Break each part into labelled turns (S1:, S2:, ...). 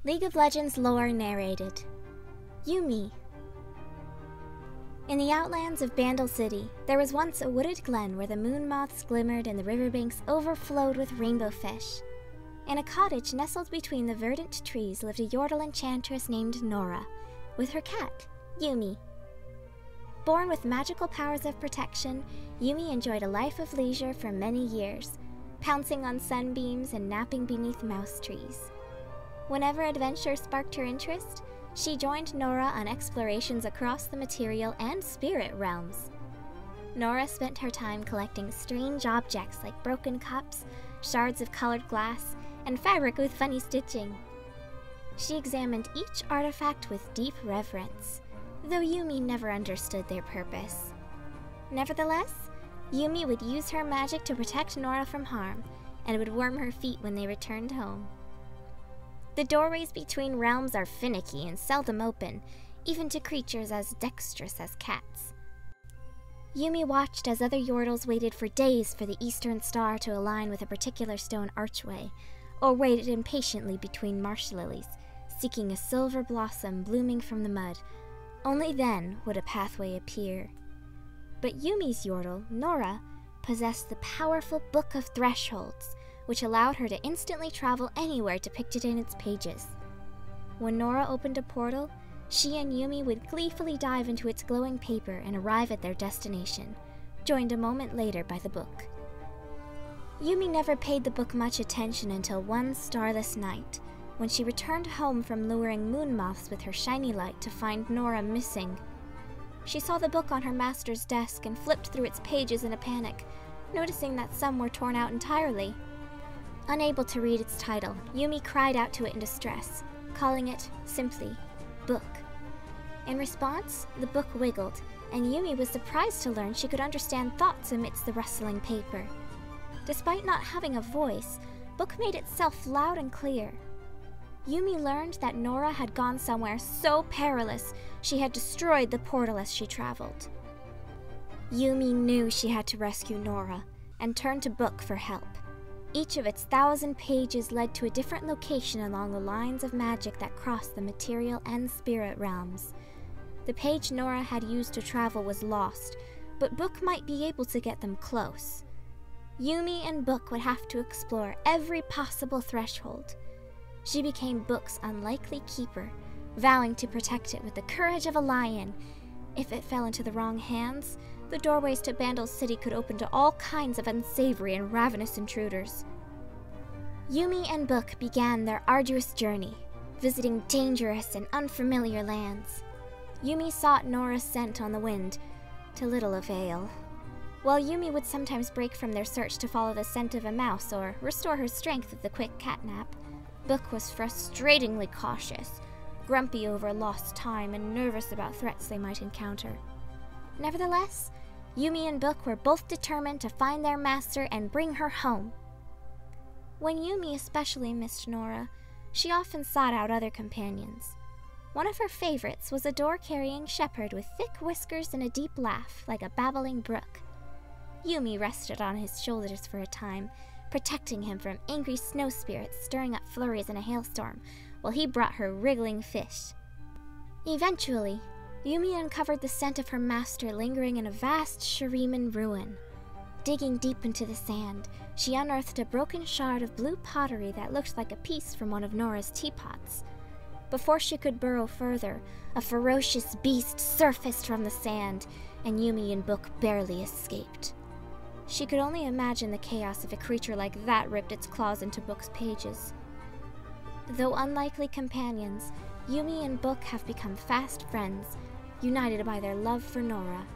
S1: League of Legends lore narrated. Yuumi. In the outlands of Bandle City, there was once a wooded glen where the moon moths glimmered and the riverbanks overflowed with rainbow fish. In a cottage nestled between the verdant trees lived a Yordle enchantress named Nora, with her cat, Yuumi. Born with magical powers of protection, Yuumi enjoyed a life of leisure for many years, pouncing on sunbeams and napping beneath mouse trees. Whenever adventure sparked her interest, she joined Nora on explorations across the material and spirit realms. Nora spent her time collecting strange objects like broken cups, shards of colored glass, and fabric with funny stitching. She examined each artifact with deep reverence, though Yuumi never understood their purpose. Nevertheless, Yuumi would use her magic to protect Nora from harm, and would warm her feet when they returned home. The doorways between realms are finicky and seldom open, even to creatures as dexterous as cats. Yuumi watched as other Yordles waited for days for the eastern star to align with a particular stone archway, or waited impatiently between marsh lilies, seeking a silver blossom blooming from the mud. Only then would a pathway appear. But Yuumi's Yordle, Nora, possessed the powerful Book of Thresholds, which allowed her to instantly travel anywhere depicted in its pages. When Nora opened a portal, she and Yuumi would gleefully dive into its glowing paper and arrive at their destination, joined a moment later by the book. Yuumi never paid the book much attention until one starless night, when she returned home from luring moon moths with her shiny light to find Nora missing. She saw the book on her master's desk and flipped through its pages in a panic, noticing that some were torn out entirely. Unable to read its title, Yuumi cried out to it in distress, calling it, simply, Book. In response, the book wiggled, and Yuumi was surprised to learn she could understand thoughts amidst the rustling paper. Despite not having a voice, Book made itself loud and clear. Yuumi learned that Nora had gone somewhere so perilous she had destroyed the portal as she traveled. Yuumi knew she had to rescue Nora, and turned to Book for help. Each of its 1,000 pages led to a different location along the lines of magic that crossed the material and spirit realms. The page Nora had used to travel was lost, but Book might be able to get them close. Yuumi and Book would have to explore every possible threshold. She became Book's unlikely keeper, vowing to protect it with the courage of a lion. If it fell into the wrong hands, the doorways to Bandle City could open to all kinds of unsavory and ravenous intruders. Yuumi and Book began their arduous journey, visiting dangerous and unfamiliar lands. Yuumi sought Nora's scent on the wind, to little avail. While Yuumi would sometimes break from their search to follow the scent of a mouse or restore her strength with a quick catnap, Book was frustratingly cautious, grumpy over lost time and nervous about threats they might encounter. Nevertheless, Yuumi and Book were both determined to find their master and bring her home. When Yuumi especially missed Nora, she often sought out other companions. One of her favorites was a door-carrying shepherd with thick whiskers and a deep laugh like a babbling brook. Yuumi rested on his shoulders for a time, protecting him from angry snow spirits stirring up flurries in a hailstorm, while he brought her wriggling fish. Eventually, Yuumi uncovered the scent of her master lingering in a vast Shuriman ruin. Digging deep into the sand, she unearthed a broken shard of blue pottery that looked like a piece from one of Nora's teapots. Before she could burrow further, a ferocious beast surfaced from the sand, and Yuumi and Book barely escaped. She could only imagine the chaos if a creature like that ripped its claws into Book's pages. Though unlikely companions, Yuumi and Book have become fast friends, united by their love for Nora.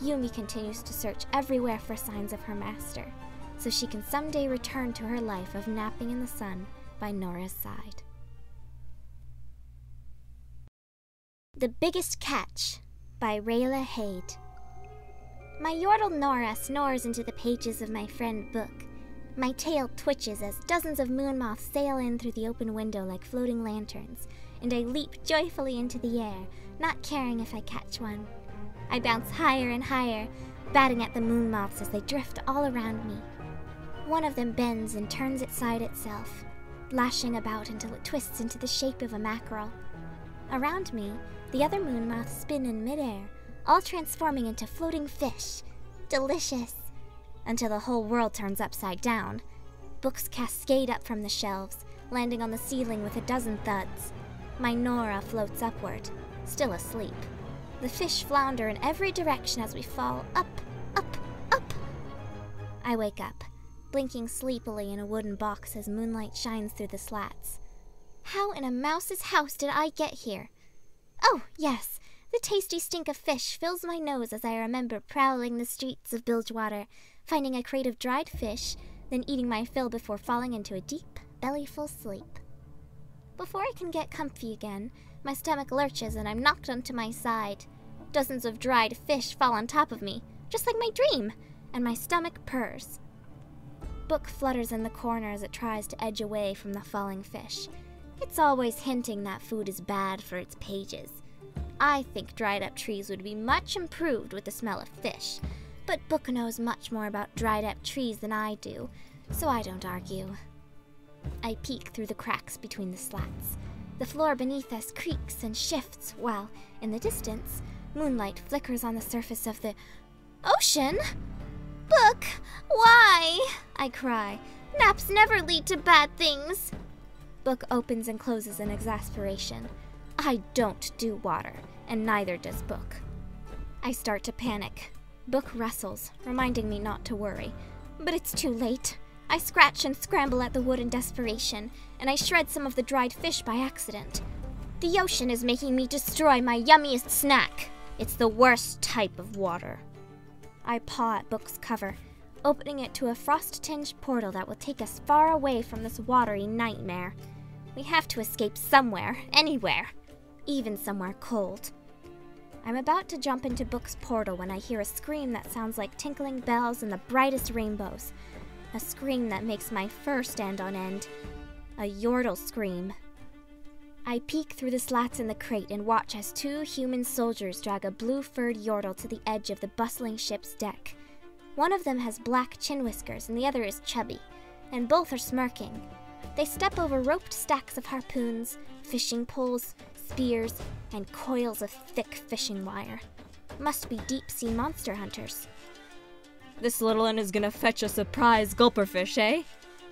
S1: Yuumi continues to search everywhere for signs of her master, so she can someday return to her life of napping in the sun by Nora's side. The Biggest Catch by Rayla Haid. My Yordle Nora snores into the pages of my friend Book. My tail twitches as dozens of moon moths sail in through the open window like floating lanterns, and I leap joyfully into the air, not caring if I catch one. I bounce higher and higher, batting at the moon moths as they drift all around me. One of them bends and turns its side itself. lashing about until it twists into the shape of a mackerel. Around me, the other moon moths spin in midair, all transforming into floating fish. Delicious! Until the whole world turns upside down. Books cascade up from the shelves, landing on the ceiling with a dozen thuds. My Nora floats upward, still asleep. The fish flounder in every direction as we fall up, up, up. I wake up, blinking sleepily in a wooden box as moonlight shines through the slats. How in a mouse's house did I get here? Oh, yes, the tasty stink of fish fills my nose as I remember prowling the streets of Bilgewater, finding a crate of dried fish, then eating my fill before falling into a deep, bellyful sleep. Before I can get comfy again, my stomach lurches and I'm knocked onto my side. Dozens of dried fish fall on top of me, just like my dream, and my stomach purrs. Book flutters in the corner as it tries to edge away from the falling fish. It's always hinting that food is bad for its pages. I think dried up trees would be much improved with the smell of fish, but Book knows much more about dried up trees than I do, so I don't argue. I peek through the cracks between the slats. The floor beneath us creaks and shifts while, in the distance, moonlight flickers on the surface of the ocean. Book, why? I cry. Naps never lead to bad things. Book opens and closes in exasperation. I don't do water, and neither does Book. I start to panic. Book rustles, reminding me not to worry. But it's too late. I scratch and scramble at the wood in desperation, and I shred some of the dried fish by accident. The ocean is making me destroy my yummiest snack. It's the worst type of water. I paw at Book's cover, opening it to a frost-tinged portal that will take us far away from this watery nightmare. We have to escape somewhere, anywhere, even somewhere cold. I'm about to jump into Book's portal when I hear a scream that sounds like tinkling bells and the brightest rainbows. A scream that makes my fur stand on end. A yordle scream. I peek through the slats in the crate and watch as two human soldiers drag a blue-furred yordle to the edge of the bustling ship's deck. One of them has black chin whiskers and the other is chubby, and both are smirking. They step over roped stacks of harpoons, fishing poles, spears, and coils of thick fishing wire. Must be deep-sea monster hunters.
S2: "This little one is gonna fetch us a prize gulperfish, eh?"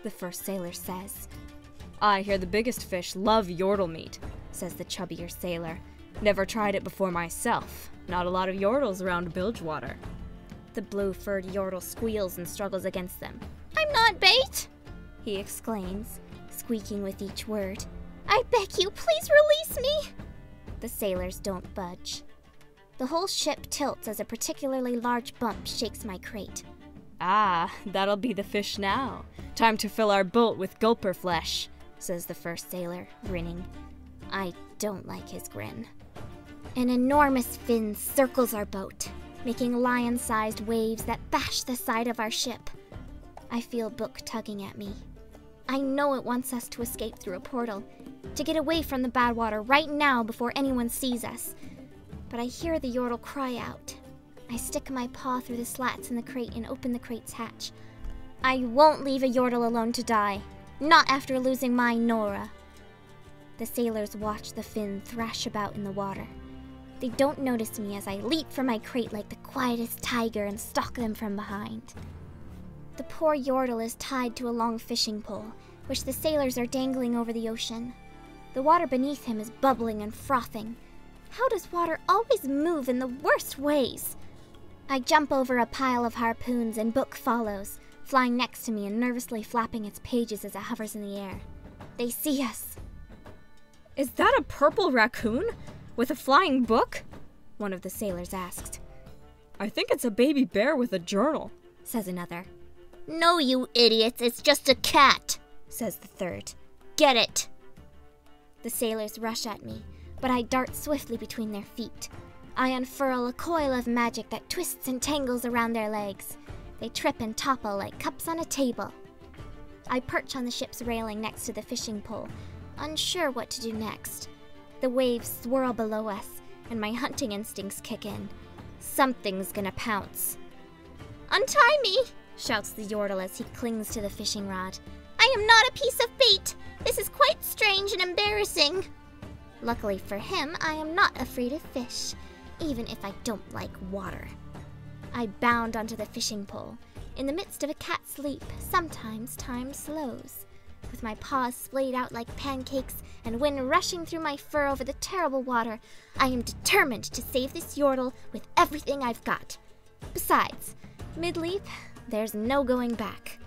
S2: the first sailor says. "I hear the biggest fish love yordle meat," says the chubbier sailor. "Never tried it before myself. Not a lot of yordles around Bilgewater."
S1: The blue-furred yordle squeals and struggles against them. "I'm not bait!" he exclaims, squeaking with each word. "I beg you, please release me!" The sailors don't budge. The whole ship tilts as a particularly large bump shakes my crate.
S2: "Ah, that'll be the fish now. Time to fill our boat with gulper flesh," says the first sailor, grinning.
S1: I don't like his grin. An enormous fin circles our boat, making lion-sized waves that bash the side of our ship. I feel Book tugging at me. I know it wants us to escape through a portal, to get away from the bad water right now before anyone sees us. But I hear the yordle cry out. I stick my paw through the slats in the crate and open the crate's hatch. I won't leave a yordle alone to die, not after losing my Nora. The sailors watch the fin thrash about in the water. They don't notice me as I leap from my crate like the quietest tiger and stalk them from behind. The poor yordle is tied to a long fishing pole, which the sailors are dangling over the ocean. The water beneath him is bubbling and frothing. How does water always move in the worst ways? I jump over a pile of harpoons and Book follows, flying next to me and nervously flapping its pages as it hovers in the air. They see us.
S2: "Is that a purple raccoon with a flying book?" one of the sailors asked. "I think it's a baby bear with a journal," says another.
S1: "No, you idiots, it's just a cat," says the third. "Get it!" The sailors rush at me, but I dart swiftly between their feet. I unfurl a coil of magic that twists and tangles around their legs. They trip and topple like cups on a table. I perch on the ship's railing next to the fishing pole, unsure what to do next. The waves swirl below us, and my hunting instincts kick in. Something's gonna pounce. "Untie me!" shouts the yordle as he clings to the fishing rod. I am not a piece of bait! This is quite strange and embarrassing. Luckily for him, I am not afraid of fish, even if I don't like water. I bound onto the fishing pole. In the midst of a cat's leap, sometimes time slows. With my paws splayed out like pancakes and wind rushing through my fur over the terrible water, I am determined to save this Yordle with everything I've got. Besides, mid-leap, there's no going back.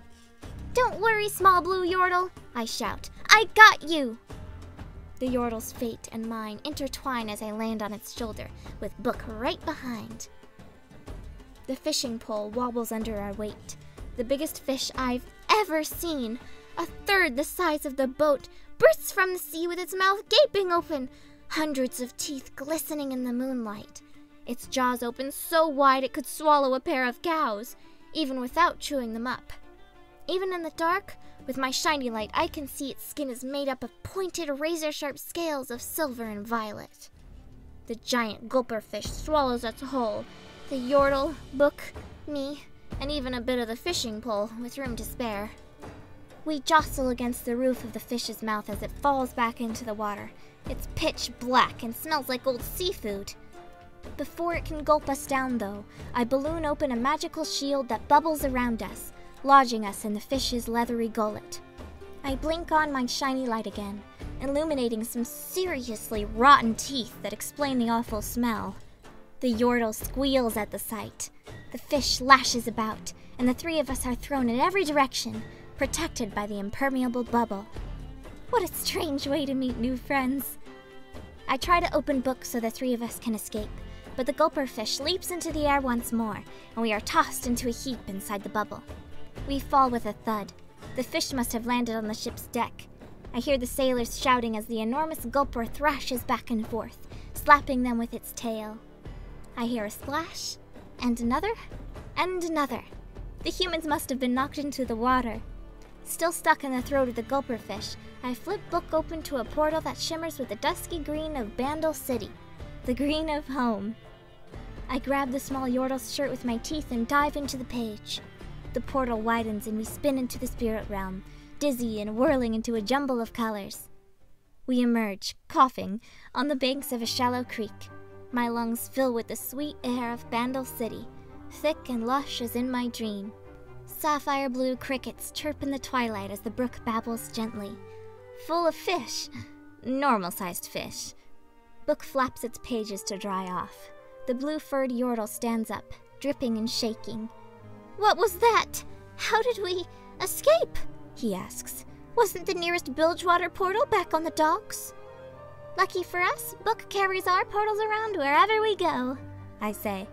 S1: Don't worry, small blue Yordle, I shout. I got you! The Yordle's fate and mine intertwine as I land on its shoulder, with Book right behind. The fishing pole wobbles under our weight. The biggest fish I've ever seen, a third the size of the boat, bursts from the sea with its mouth gaping open, hundreds of teeth glistening in the moonlight. Its jaws open so wide it could swallow a pair of cows, even without chewing them up. Even in the dark, with my shiny light, I can see its skin is made up of pointed, razor-sharp scales of silver and violet. The giant gulper fish swallows us whole. The Yordle, Book, me, and even a bit of the fishing pole, with room to spare. We jostle against the roof of the fish's mouth as it falls back into the water. It's pitch black and smells like old seafood. Before it can gulp us down, though, I balloon open a magical shield that bubbles around us, lodging us in the fish's leathery gullet. I blink on my shiny light again, illuminating some seriously rotten teeth that explain the awful smell. The Yordle squeals at the sight. The fish lashes about, and the three of us are thrown in every direction, protected by the impermeable bubble. What a strange way to meet new friends. I try to open Book so the three of us can escape, but the gulper fish leaps into the air once more, and we are tossed into a heap inside the bubble. We fall with a thud. The fish must have landed on the ship's deck. I hear the sailors shouting as the enormous gulper thrashes back and forth, slapping them with its tail. I hear a splash, and another, and another. The humans must have been knocked into the water. Still stuck in the throat of the gulper fish, I flip Book open to a portal that shimmers with the dusky green of Bandle City, the green of home. I grab the small Yordle's shirt with my teeth and dive into the page. The portal widens and we spin into the spirit realm, dizzy and whirling into a jumble of colors. We emerge, coughing, on the banks of a shallow creek. My lungs fill with the sweet air of Bandle City, thick and lush as in my dream. Sapphire blue crickets chirp in the twilight as the brook babbles gently. Full of fish, normal-sized fish. Book flaps its pages to dry off. The blue-furred Yordle stands up, dripping and shaking. What was that? How did we escape? He asks. Wasn't the nearest bilgewater portal back on the docks? Lucky for us, Book carries our portals around wherever we go, I say.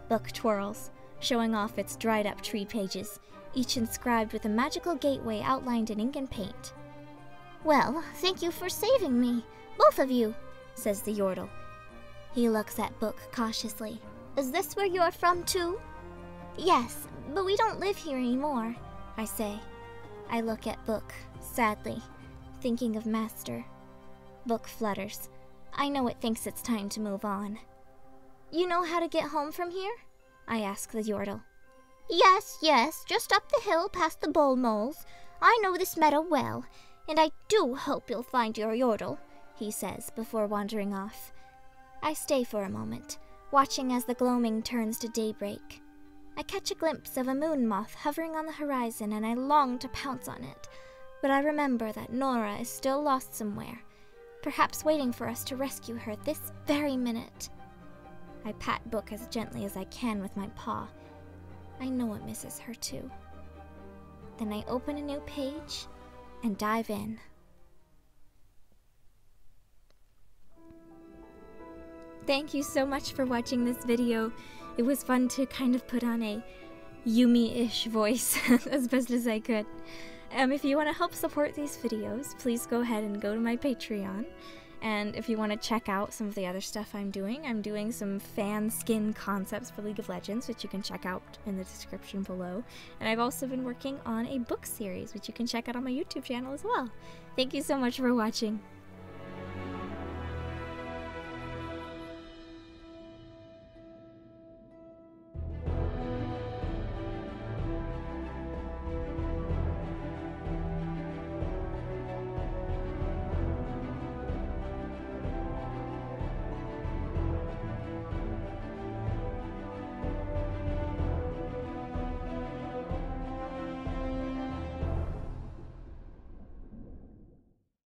S1: Book twirls, showing off its dried-up tree pages, each inscribed with a magical gateway outlined in ink and paint. Well, thank you for saving me, both of you, says the Yordle. He looks at Book cautiously. Is this where you're from too? Yes, but we don't live here anymore, I say. I look at Book, sadly, thinking of Master. Book flutters. I know it thinks it's time to move on. You know how to get home from here? I ask the Yordle. Yes, just up the hill past the bull moles. I know this meadow well, and I do hope you'll find your Yordle, he says before wandering off. I stay for a moment, watching as the gloaming turns to daybreak. I catch a glimpse of a moon moth hovering on the horizon and I long to pounce on it, but I remember that Nora is still lost somewhere, perhaps waiting for us to rescue her this very minute. I pat Book as gently as I can with my paw. I know it misses her too. Then I open a new page and dive in. Thank you so much for watching this video. It was fun to kind of put on a Yuumi-ish voice as best as I could. If you want to help support these videos, please go ahead and go to my Patreon. And if you want to check out some of the other stuff I'm doing some fan skin concepts for League of Legends, which you can check out in the description below. And I've also been working on a book series, which you can check out on my YouTube channel as well. Thank you so much for watching.